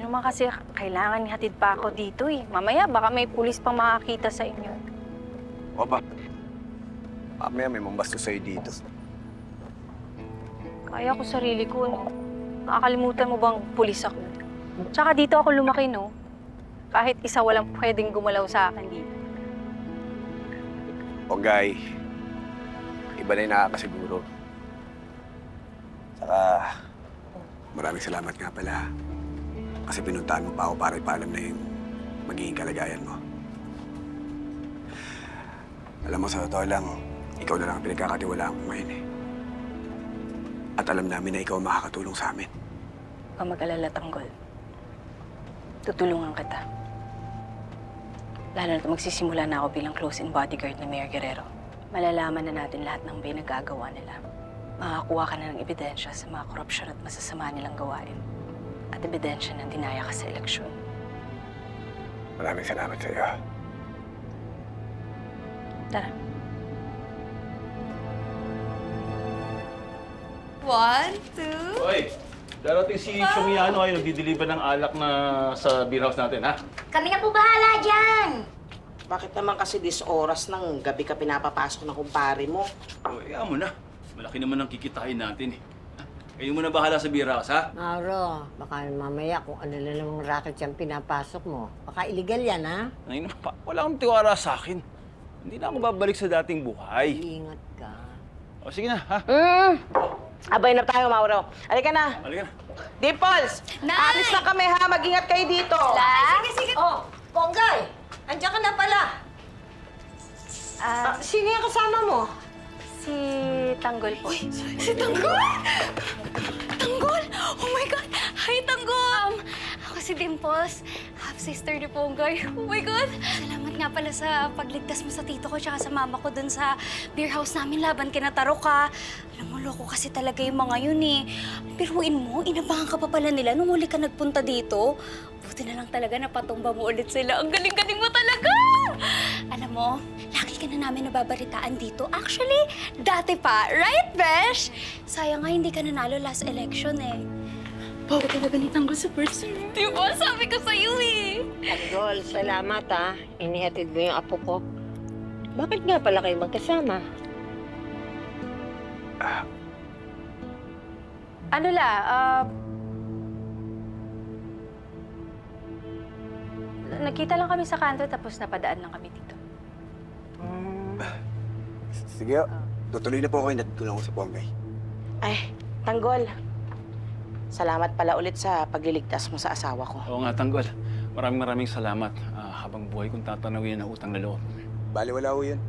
naman kasi kailangan ihatid pa ako dito eh. Mamaya baka may pulis pang makakita sa inyo. O ba? Mamaya may mambastos sa'yo dito. Kaya ko sarili ko, no? Nakakalimutan mo bang pulis ako? Tsaka dito ako lumaki, no? Kahit isa walang pwedeng gumalaw sa akin dito. O guy, iba na yung nakakasiguro. Saka, maraming salamat nga pala. Kasi pinuntahan mo pa ako para ipaalam na yung magiging kalagayan mo. Alam mo, sa totoo lang, ikaw na lang ang pinagkakatiwalaan ko ngayon eh. At alam namin na ikaw ang makakatulong sa amin. Huwag mag-alala, Tanggol. Tutulungan kita. Lalo na magsisimula na ako bilang close-in bodyguard ni Mayor Guerrero. Malalaman na natin lahat ng pinagagawa nila. Makakuha ka na ng ebidensya sa mga korupsyon at masasama nilang gawain. At ebidensya na dinaya ka sa eleksyon. Maraming salamat sa iyo. Tara. 1, 2... Hoy, darating si Chong Yano ay nagdi-deliver ng alak na sa beer house natin, ha? Kami na po bahala dyan! Bakit naman kasi oras ng gabi ka pinapapasok ng kumpare mo? O, mo na. Malaki naman ang kikitain natin, eh. Ha? Kayo muna bahala sa beer house, ha? Mauro, baka mamaya kung ano na namang racket yung pinapasok mo. Baka illegal yan, ha? Ay, wala kang tiwala sa akin. Hindi na ako babalik sa dating buhay. Ingat ka. O, sige na, ha? Abay na tayo, Mauro. Halika na. Halika na. Dimples! Nay! Alis na kami, ha? Mag-ingat kayo dito. Sige. Oh, Ponggay! Andiyan ka na pala. Sino yung kasama mo? Si Tanggol po. Si Tanggol! Tanggol! Oh my God! Hi, Tanggol! Ako si Dimples. Half-sister ni Ponggay. Oh my God! Salamat nga pala sa pagligtas mo sa tito ko tsaka sa mama ko dun sa beer house namin laban kina Taroka. Alam mo, loko kasi talaga yung mga yun eh. Piruin mo, inabangan ka pa pala nila nung huli ka nagpunta dito. Buti na lang talaga napatumba mo ulit sila. Ang galing-galing mo talaga! Alam mo, lagi ka na namin nababaritaan dito. Actually, dati pa. Right, Besh? Sayang nga hindi ka nanalo last election eh. Bawa talaga ni Tanggol sa person. Diba? Sabi ko sa'yo eh. Tanggol, salamat, ha? Inihatid mo yung apo ko. Bakit nga pala kayo magkasama? Ano la, nagkita lang kami sa kanto tapos napadaan lang kami dito. Sige, tutuloy na po ako. Hinatid ko lang ako sa Ponggay. Ay, Tanggol. Salamat pala ulit sa pagliligtas mo sa asawa ko. Oo nga, Tanggol. Maraming salamat. Habang buhay kong tatanawin ang utang na loob. Bali, wala ko yun.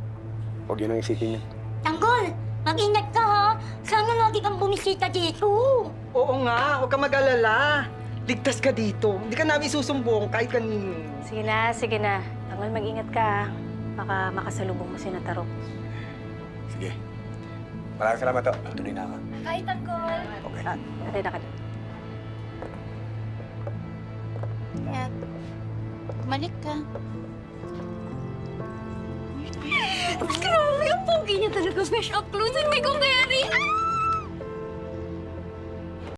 Huwag yun ang isipin niyo. Tanggol! Mag-ingat ka ha! Sana lagi kang bumisita dito! Oo nga, huwag ka mag-alala. Ligtas ka dito. Hindi ka namin susumbong kahit kanino. Sige na. Tanggol, mag-ingat ka. Baka makasalubong mo si Natarok. Sige. Maraming salamat to. Tuloy na ako. Hi, Tanggol! Okay. Natay na ka doon. Bumalik ka. Grabe, ang pogi niya talaga. Fresh up close and may kung kayari. Ah!